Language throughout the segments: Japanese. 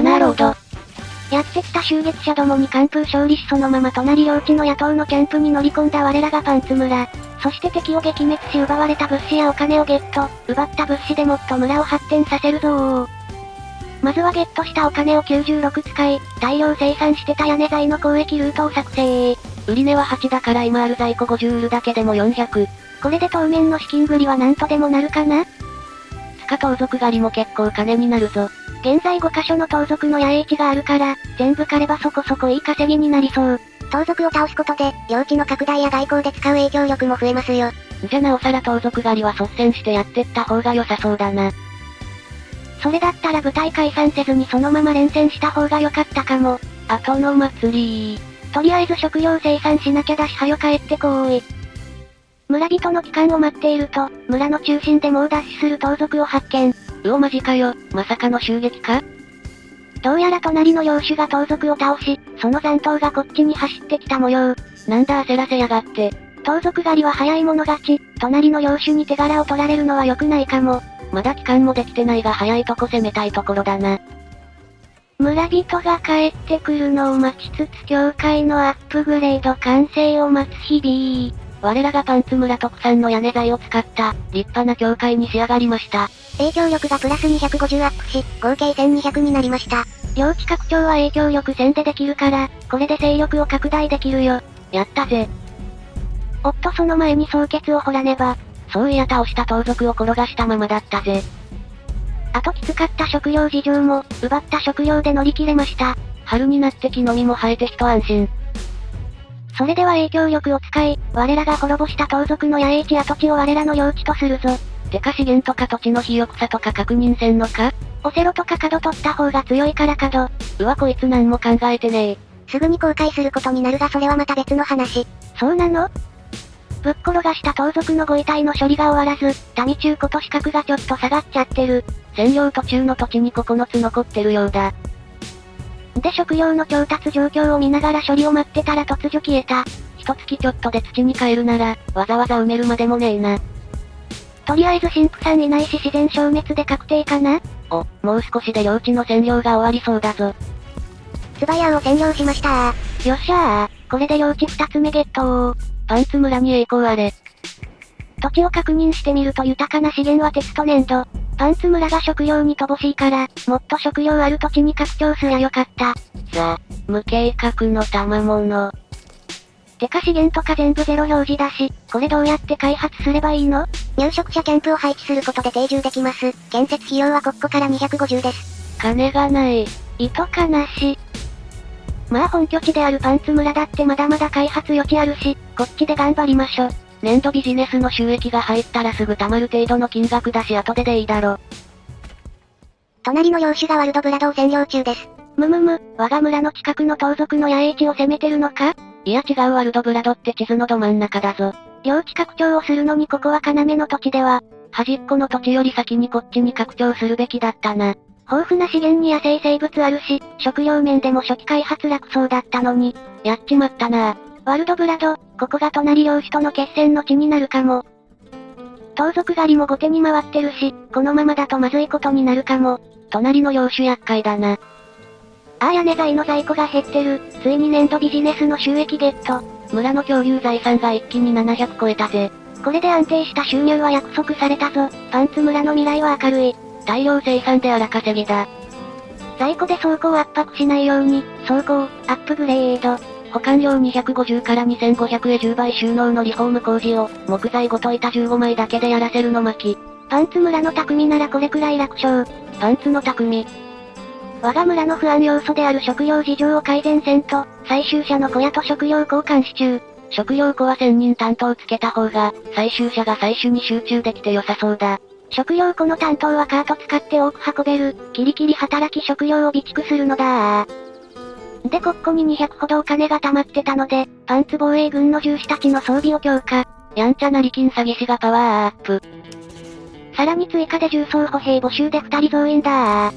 ナーロード。やってきた襲撃者どもに完封勝利しそのまま隣領地の野党のキャンプに乗り込んだ我らがパンツ村。そして敵を撃滅し奪われた物資やお金をゲット。奪った物資でもっと村を発展させるぞー。まずはゲットしたお金を96使い、大量生産してた屋根材の交易ルートを作成。売値は8だから今ある在庫50売るだけでも400。これで当面の資金繰りはなんとでもなるかな？塚盗賊狩りも結構金になるぞ。現在5カ所の盗賊の野営地があるから、全部狩ればそこそこいい稼ぎになりそう。盗賊を倒すことで、領地の拡大や外交で使う影響力も増えますよ。じゃなおさら盗賊狩りは率先してやってった方が良さそうだな。それだったら部隊解散せずにそのまま連戦した方が良かったかも。後の祭り。とりあえず食料生産しなきゃだしはよ帰ってこーい。村人の帰還を待っていると、村の中心で猛ダッシュする盗賊を発見。うおマジかよ、まさかの襲撃か？どうやら隣の領主が盗賊を倒し、その残党がこっちに走ってきた模様。なんだ焦らせやがって。盗賊狩りは早い者勝ち、隣の領主に手柄を取られるのは良くないかも。まだ帰還もできてないが早いとこ攻めたいところだな。村人が帰ってくるのを待ちつつ教会のアップグレード完成を待つ日々。我らがパンツ村特産の屋根材を使った、立派な教会に仕上がりました。影響力がプラス250アップし、合計1200になりました。領地拡張は影響力1000でできるから、これで勢力を拡大できるよ。やったぜ。おっとその前に総決を掘らねば。そういや倒した盗賊を転がしたままだったぜ。あときつかった食料事情も、奪った食料で乗り切れました。春になって木の実も生えて一安心。それでは影響力を使い、我らが滅ぼした盗賊の野営地跡地を我らの領地とするぞ。てか資源とか土地の肥沃さとか確認せんのか？オセロとか角取った方が強いから角。うわこいつなんも考えてねえ。すぐに後悔することになるがそれはまた別の話。そうなの？ぶっ転がした盗賊のご遺体の処理が終わらず、民中古と資格がちょっと下がっちゃってる。占領途中の土地に9つ残ってるようだ。で食料の調達状況を見ながら処理を待ってたら突如消えた。一月ちょっとで土に帰るなら、わざわざ埋めるまでもねえな。とりあえず神父さんいないし自然消滅で確定かな？お、もう少しで領地の占領が終わりそうだぞ。ツバヤーを占領しましたー。よっしゃー、これで領地2つ目ゲットー。パンツ村に栄光あれ。土地を確認してみると豊かな資源は鉄と粘土。パンツ村が食料に乏しいから、もっと食料ある土地に拡張すりゃよかった。無計画の賜物。てか資源とか全部ゼロ表示だし、これどうやって開発すればいいの？入植者キャンプを配置することで定住できます。建設費用は国庫から250です。金がない。糸かなし。まあ本拠地であるパンツ村だってまだまだ開発余地あるし、こっちで頑張りましょ。年度ビジネスの収益が入ったらすぐ貯まる程度の金額だし後でいいだろ。隣の領主がワルドブラドを占領中です。我が村の近くの盗賊の野営地を攻めてるのか？いや違うワルドブラドって地図のど真ん中だぞ。領地拡張をするのにここは要の土地では、端っこの土地より先にこっちに拡張するべきだったな。豊富な資源に野生生物あるし、食料面でも初期開発楽そうだったのに。やっちまったな。ワルドブラド、ここが隣領主との決戦の地になるかも。盗賊狩りも後手に回ってるし、このままだとまずいことになるかも。隣の領主厄介だな。屋根材の在庫が減ってる。ついに年度ビジネスの収益ゲット。村の共有財産が一気に700超えたぜ。これで安定した収入は約束されたぞ。パンツ村の未来は明るい。大量生産で荒稼ぎだ。在庫で倉庫を圧迫しないように、倉庫をアップグレード。保管量250から2500へ10倍収納のリフォーム工事を、木材ごと板15枚だけでやらせるの巻。パンツ村の匠ならこれくらい楽勝。パンツの匠。我が村の不安要素である食料事情を改善せんと、採集者の小屋と食料交換し中。食料庫は1000人担当つけた方が、採集者が採取に集中できて良さそうだ。食料庫の担当はカート使って多く運べる、キリキリ働き食料を備蓄するのだで国庫に200ほどお金が貯まってたので、パンツ防衛軍の銃士たちの装備を強化。やんちゃな力金詐欺師がパワーアップ。さらに追加で重装歩兵募集で2人増員だ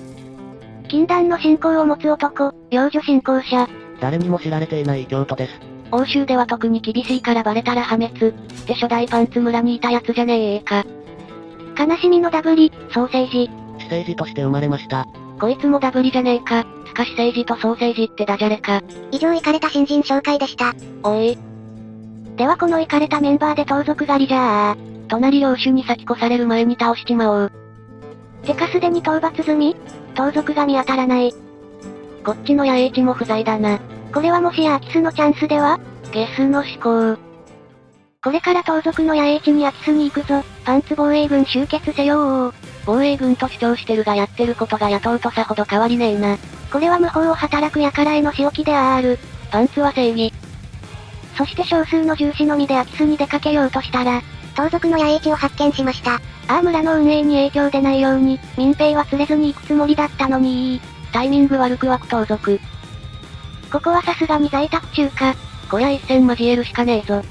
禁断の信仰を持つ男、幼女信仰者。誰にも知られていない京都です。欧州では特に厳しいからバレたら破滅。って初代パンツ村にいたやつじゃねえか。悲しみのダブリ、ソーセージ。私生児として生まれました。こいつもダブリじゃねえか。スカシ政治とソーセージってダジャレか。以上イカれた新人紹介でした。おい。ではこのイカれたメンバーで盗賊狩りじゃあ。隣領主に先越される前に倒しちまおう。てかすでに討伐済み？盗賊が見当たらない。こっちの野営地も不在だな。これはもしや空き巣のチャンスでは？ゲスの思考。これから盗賊の野営地に空き巣に行くぞ。パンツ防衛軍集結せよー。防衛軍と主張してるがやってることが野党とさほど変わりねえな。これは無法を働く輩への仕置きである。パンツは正義。そして少数の重視のみで空き巣に出かけようとしたら、盗賊の野営地を発見しました。ああ村の運営に影響出ないように、民兵は連れずに行くつもりだったのにタイミング悪く湧く盗賊。ここはさすがに在宅中か。こりゃ一戦交えるしかねえぞ。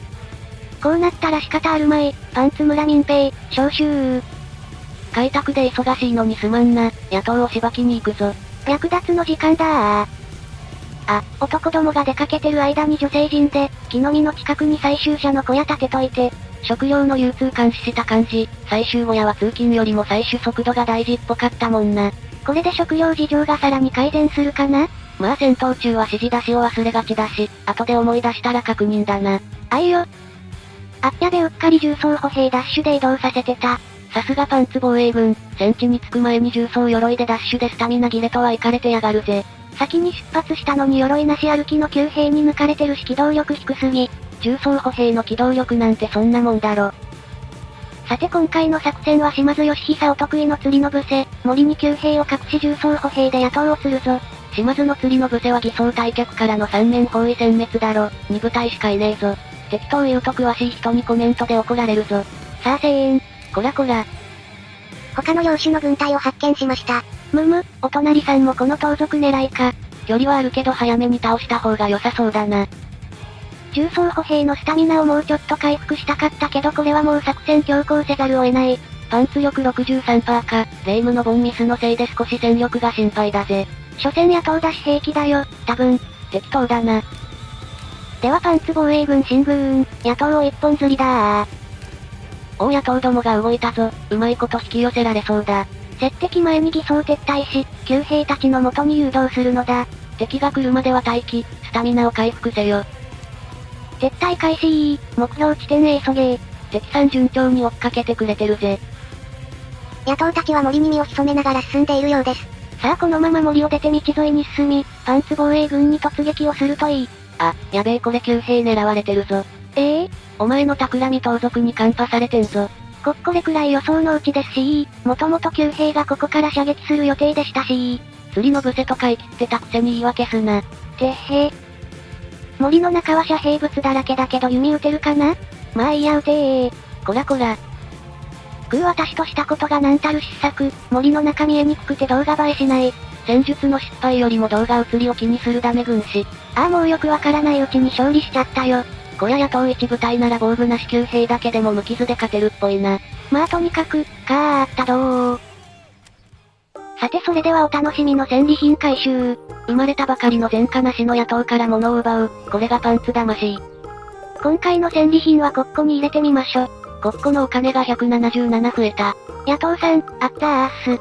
こうなったら仕方あるまい。パンツ村民兵、召集。開拓で忙しいのにすまんな。野党をしばきに行くぞ。略奪の時間だー。あ、男どもが出かけてる間に女性陣で、木の実の近くに採集者の小屋建てといて、食料の流通監視した感じ、採集小屋は通勤よりも採取速度が大事っぽかったもんな。これで食料事情がさらに改善するかな？まあ戦闘中は指示出しを忘れがちだし、後で思い出したら確認だな。あいよ。あっやべうっかり重装歩兵ダッシュで移動させてた。さすがパンツ防衛軍、戦地に着く前に重装鎧でダッシュでスタミナ切れとはイカれてやがるぜ。先に出発したのに鎧なし歩きの旧兵に抜かれてるし機動力低すぎ。重装歩兵の機動力なんてそんなもんだろ。さて今回の作戦は島津義久お得意の釣りの伏せ、森に旧兵を隠し重装歩兵で野党をするぞ。島津の釣りの伏せは偽装退却からの三面包囲殲滅だろ。2部隊しかいねえぞ。適当言うと詳しい人にコメントで怒られるぞ。さあ声援。こらこら。他の領主の軍隊を発見しました。お隣さんもこの盗賊狙いか。距離はあるけど早めに倒した方が良さそうだな。重装歩兵のスタミナをもうちょっと回復したかったけどこれはもう作戦強行せざるを得ない。パンツ力 63% か、霊夢のボンミスのせいで少し戦力が心配だぜ。所詮野党だし平気だよ、多分。適当だな。ではパンツ防衛軍進軍、野党を一本釣りだー。お野党どもが動いたぞ。うまいこと引き寄せられそうだ。接敵前に偽装撤退し、旧兵たちの元に誘導するのだ。敵が来るまでは待機、スタミナを回復せよ。撤退開始目標地点へ急げ。敵さん順調に追っかけてくれてるぜ。野党たちは森に身を潜めながら進んでいるようです。さあこのまま森を出て道沿いに進み、パンツ防衛軍に突撃をするといい。あ、やべえこれ旧兵狙われてるぞ。お前の企み盗賊にカンパされてんぞ。これくらい予想のうちですし、もともと旧兵がここから射撃する予定でしたし。釣りの伏せとか言い切ってたくせに言い訳すな。てへ。森の中は遮蔽物だらけだけど弓撃てるかな？まあいいや撃てー。こらこら。私としたことが何たる失策、森の中見えにくくて動画映えしない。戦術の失敗よりも動画映りを気にするダメ軍師。ああもうよくわからないうちに勝利しちゃったよ。こりゃ野党一部隊なら防具なし旧兵だけでも無傷で勝てるっぽいな。まあとにかく、あったどー。さてそれではお楽しみの戦利品回収。生まれたばかりの前科なしの野党から物を奪う、これがパンツ魂。今回の戦利品は国庫に入れてみましょ。国庫のお金が177増えた。野党さん、あったーす。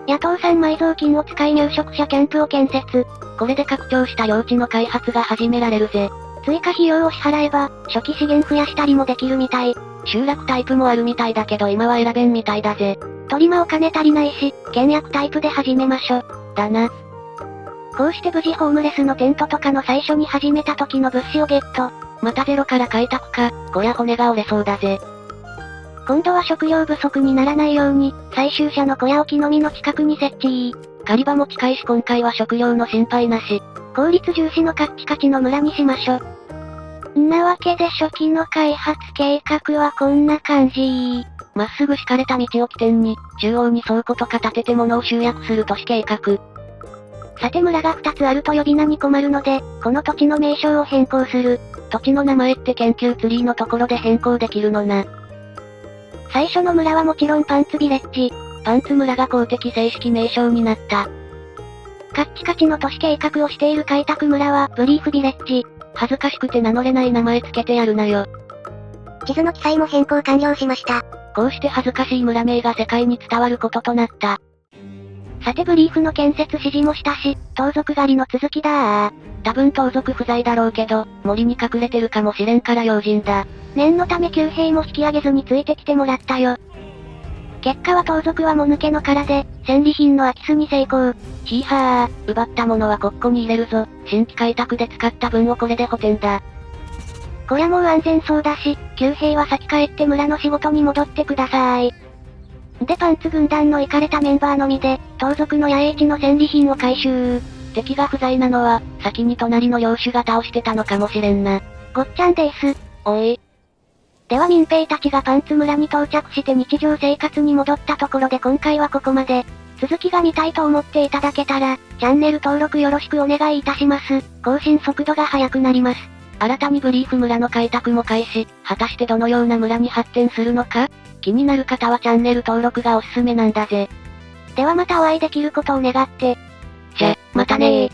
野党さん埋蔵金を使い入植者キャンプを建設。これで拡張した領地の開発が始められるぜ。追加費用を支払えば、初期資源増やしたりもできるみたい。集落タイプもあるみたいだけど今は選べんみたいだぜ。トリマお金足りないし、倹約タイプで始めましょ。だな。こうして無事ホームレスのテントとかの最初に始めた時の物資をゲット。またゼロから開拓か、こりゃ骨が折れそうだぜ。今度は食料不足にならないように、採集者の小屋を木の実の近くに設置。狩り場も近いし今回は食料の心配なし。効率重視のカッチカチの村にしましょ。んなわけで初期の開発計画はこんな感じ。まっすぐ敷かれた道を起点に、中央に倉庫とか建てて物を集約する都市計画。さて村が2つあると呼び名に困るので、この土地の名称を変更する。土地の名前って研究ツリーのところで変更できるのな。最初の村はもちろんパンツビレッジ。パンツ村が公的正式名称になった。カッチカチの都市計画をしている開拓村はブリーフビレッジ。恥ずかしくて名乗れない名前つけてやるなよ。地図の記載も変更完了しました。こうして恥ずかしい村名が世界に伝わることとなった。さてブリーフの建設指示もしたし、盗賊狩りの続きだー。多分盗賊不在だろうけど、森に隠れてるかもしれんから用心だ。念のため旧兵も引き上げずについてきてもらったよ。結果は盗賊はもぬけの殻で、戦利品の空き巣に成功。ヒーハー、奪ったものは国庫に入れるぞ。新規開拓で使った分をこれで補填だ。こりゃもう安全そうだし、旧兵は先帰って村の仕事に戻ってください。でパンツ軍団のイカれたメンバーのみで、盗賊の野営地の戦利品を回収。敵が不在なのは、先に隣の領主が倒してたのかもしれんな。ごっちゃんです。おい。では民兵たちがパンツ村に到着して日常生活に戻ったところで今回はここまで。続きが見たいと思っていただけたら、チャンネル登録よろしくお願いいたします。更新速度が速くなります。新たにブリーフ村の開拓も開始、果たしてどのような村に発展するのか？気になる方はチャンネル登録がおすすめなんだぜ。ではまたお会いできることを願って。じゃ、またねー。